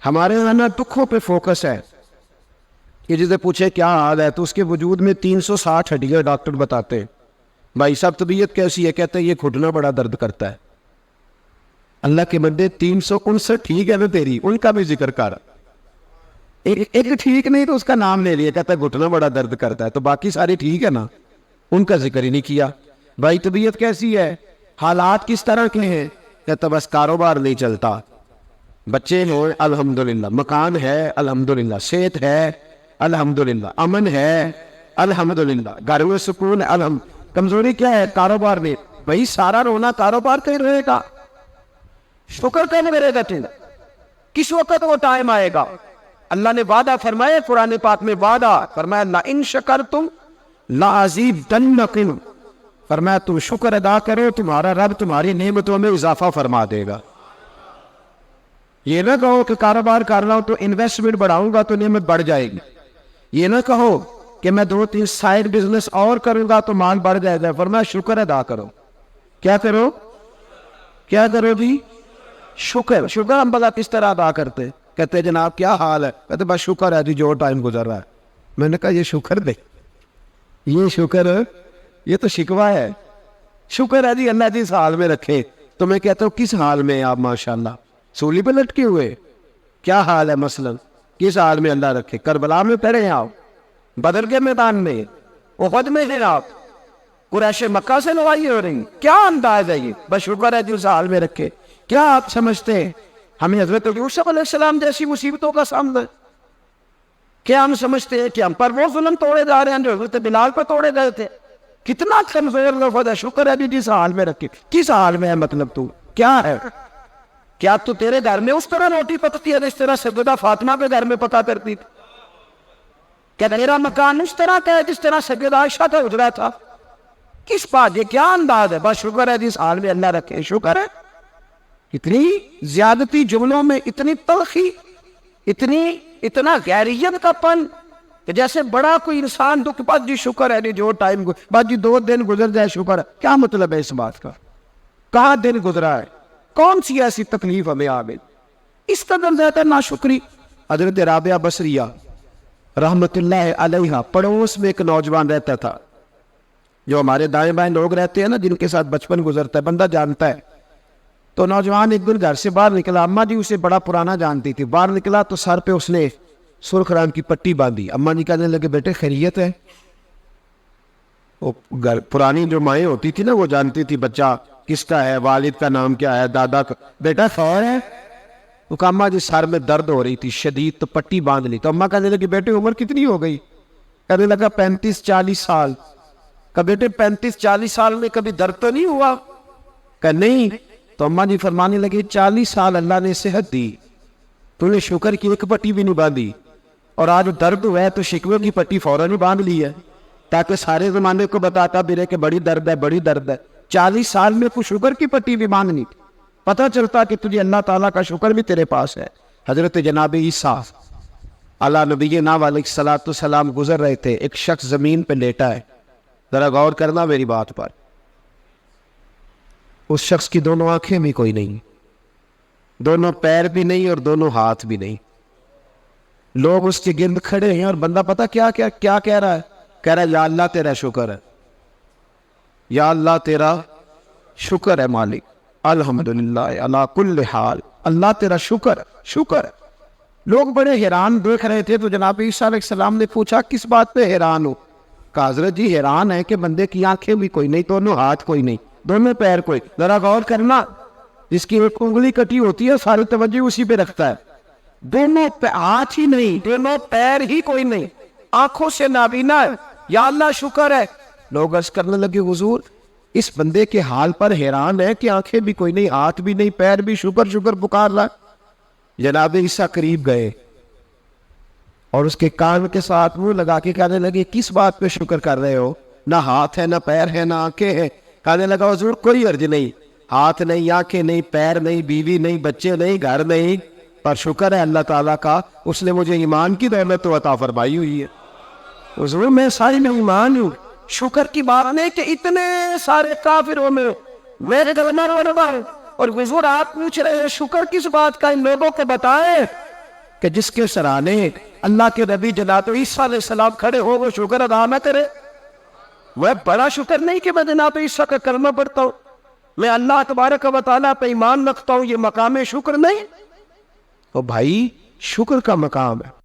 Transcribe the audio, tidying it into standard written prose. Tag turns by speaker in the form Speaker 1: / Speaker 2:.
Speaker 1: ہمارے یہاں نا دکھوں پہ فوکس ہے کہ جسے پوچھے کیا حال ہے تو اس کے وجود میں 360 ہڈیاں ڈاکٹر بتاتے ہیں. بھائی صاحب طبیعت کیسی ہے؟ کہتے ہیں یہ گھٹنا بڑا درد کرتا ہے. اللہ کے بندے 359 ٹھیک ہے نا تیری، ان کا بھی ذکر کر. ایک ٹھیک نہیں تو اس کا نام لے لیا، کہتا ہے گھٹنا بڑا درد کرتا ہے، تو باقی سارے ٹھیک ہے نا، ان کا ذکر ہی نہیں کیا. بھائی طبیعت کیسی ہے، حالات کس طرح کے ہیں؟ کہتا بس کاروبار نہیں چلتا، بچے ہو الحمدللہ، مکان ہے الحمدللہ، صحت ہے الحمدللہ، امن ہے الحمدللہ، گھر میں سکون ہے کمزوری کیا ہے؟ کاروبار میں. بھائی سارا رونا کاروبار کا ہی رہے گا، شکر کہنے میرے گا تیرا. کس وقت وہ ٹائم آئے گا؟ اللہ نے وعدہ فرمایا قرآن پاک میں، وعدہ فرمایا لَإِن شَكَرْتُمْ لَأَزِيدَنَّكُمْ، فرمایا تم شکر ادا کرو تمہارا رب تمہاری نعمتوں میں اضافہ فرما دے گا. یہ نہ کہو کہ کاروبار کر رہا ہوں تو انویسٹمنٹ بڑھاؤں گا تو نعمت بڑھ جائے گی. یہ نہ کہو کہ میں 2-3 سائڈ بزنس اور کروں گا تو مال بڑھ جائے گا. فرمایا شکر ادا کرو. کیا کرو؟ کیا کرو بھی؟ شکر. شکر ہم بلا کس طرح ادا کرتے؟ کہتے جناب کیا حال ہے؟ کہتے بس شکر ہے جی جو ٹائم گزر رہا ہے. میں نے کہا یہ شکر دے، یہ شکر، یہ تو شکوہ ہے. شکر ہے جی اللہ جی اس حال میں رکھے. تو میں کہتا ہوں کس حال میں آپ ماشاءاللہ سولی پہ لٹکے ہوئے؟ کیا حال ہے مثلا؟ کس حال میں اللہ رکھے؟ کربلا میں پڑے ہیں آپ، بدر کے میدان میں، احد میں ہیں آپ، قریش مکہ سے لڑائی ہو رہی، کیا انداز ہے یہ؟ بس شکر ہے جی اس حال میں رکھے. کیا آپ سمجھتے ہیں ہمیں حضرت یوسف علیہ السلام جیسی مصیبتوں کا سامنا؟ کیا ہم سمجھتے ہیں کہ ہم پر وہ ظلم توڑے جا رہے ہیں جو حضرت بلال پر توڑے گئے تھے؟ کتنا کمزور لفظ ہے. شکر ہے جس حال میں رکھے. کس حال میں ہے مطلب تو کیا ہے؟ کیا تو تیرے گھر میں اس طرح روٹی پکتی ہے جس طرح سیدہ فاطمہ کے گھر میں پکا کرتی تھی؟ کیا میرا مکان اس طرح کا ہے جس طرح سیدہ عائشہ کا حجرہ تھا؟ کس بات، یہ کیا انداز ہے؟ بس شکر ہے جس حال میں اللہ رکھے. شکر ہے. اتنی زیادتی جملوں میں اتنی تلخی، اتنا غیریت کا پن کہ جیسے بڑا کوئی انسان دکھ بس جی شکر ہے نہیں جو ٹائم بس جی 2 دن گزر جائے شکر ہے. کیا مطلب ہے اس بات کا؟ کہاں دن گزرا ہے؟ کون سی ایسی تکلیف ہمیں آ گئی؟ اس قدر زیادہ ناشکری. حضرت رابعہ بصریہ رحمت اللہ علیہ پڑوس میں ایک نوجوان رہتا تھا. جو ہمارے دائیں بائیں لوگ رہتے ہیں نا جن کے ساتھ بچپن گزرتا ہے بندہ جانتا ہے. تو نوجوان ایک دن گھر سے باہر نکلا، اماں جی اسے بڑا پرانا جانتی تھی. باہر نکلا تو سر پہ اس نے سرخ رنگ کی پٹی باندھی. اماں جی کہنے لگے بیٹے خیریت ہے؟ وہ پرانی جو مائیں ہوتی تھی نا وہ جانتی تھی بچہ کس کا ہے، والد کا نام کیا ہے، دادا کا. بیٹا خیر ہے؟ وہ کہا اماں جی سر میں درد ہو رہی تھی شدید تو پٹی باندھ لی. تو اماں کہنے لگی بیٹے عمر کتنی ہو گئی؟ کہنے لگا 35-40 سال. کہا بیٹے 35-40 سال میں کبھی درد تو نہیں ہوا؟ کہا نہیں. تو اماں جی فرمانے لگے 40 سال اللہ نے صحت دی، تو نے شکر کی ایک پٹی بھی نہیں باندھی، اور آج درد ہوا ہے تو شکوے کی پٹی فوراً ہی باندھ لی ہے تاکہ سارے زمانے کو بتاتا بھی رہے کہ بڑی درد ہے بڑی درد ہے. 40 سال میں کوئی شکر کی پٹی بھی باندھنی، پتہ چلتا کہ تجھے اللہ تعالیٰ کا شکر بھی تیرے پاس ہے. حضرت جناب عیسیٰ علیہ نبینا علیہ الصلوۃ والسلام گزر رہے تھے. ایک شخص زمین پہ لیٹا ہے، ذرا غور کرنا میری بات پر. اس شخص کی دونوں آنکھیں بھی کوئی نہیں، دونوں پیر بھی نہیں اور دونوں ہاتھ بھی نہیں. لوگ اس کے گرد کھڑے ہیں اور بندہ پتہ کیا کہہ رہا ہے؟ کہہ رہا ہے یا اللہ تیرا شکر ہے، یا اللہ تیرا شکر ہے مالک، الحمدللہ علی کل حال، اللہ تیرا شکر ہے. لوگ بڑے حیران دیکھ رہے تھے. تو جناب عیسیٰ علیہ السلام نے پوچھا کس بات پہ حیران ہو؟ کہا حضرت جی حیران ہے کہ بندے کی آنکھیں بھی کوئی نہیں، دونوں ہاتھ کوئی نہیں، دونوں پیر کوئی. ذرا غور کرنا، جس کی ایک انگلی کٹی ہوتی ہے ساری توجہ اسی پہ رکھتا ہے. دونوں ہاتھ ہی نہیں، دونوں پیر ہی کوئی نہیں، آنکھوں سے نابینا ہے. یا اللہ شکر ہے. لوگ عرض کرنے لگے حضور اس بندے کے حال پر حیران ہے کہ آنکھیں بھی کوئی نہیں، ہاتھ بھی نہیں، پیر بھی، شکر پکار رہا. جناب عیسیٰ قریب گئے اور اس کے کان کے ساتھ منہ لگا کے کہنے لگے کس بات پہ شکر کر رہے ہو؟ نہ ہاتھ ہے، نہ پیر ہے، نہ آنکھیں ہیں. کہنے لگا حضور کوئی عرض نہیں، ہاتھ نہیں، آنکھیں نہیں، پیر نہیں، بیوی نہیں، بچے نہیں، گھر نہیں، پر شکر ہے اللہ تعالیٰ کا، اس نے مجھے ایمان کی دولت تو عطا فرمائی ہوئی ہے. حضور میں ساری میں ایمان ہوں. شکر کی بات نہیں کہ اتنے سارے کافروں میں میرے گھر میں اور حضور آپ پوچھ رہے ہیں شکر کس بات کا؟ ان لوگوں کو بتائیں کہ جس کے سرانے اللہ کے نبی جناب عیسیٰ علیہ السلام کھڑے ہو وہ شکر ادا نہ کرے؟ وہ بڑا شکر نہیں کہ میں جناب عیسیٰ کا کلمہ پڑھتا ہوں، میں اللہ تبارک و تعالیٰ پہ ایمان رکھتا ہوں، یہ مقام شکر نہیں؟ تو بھائی شکر کا مقام ہے.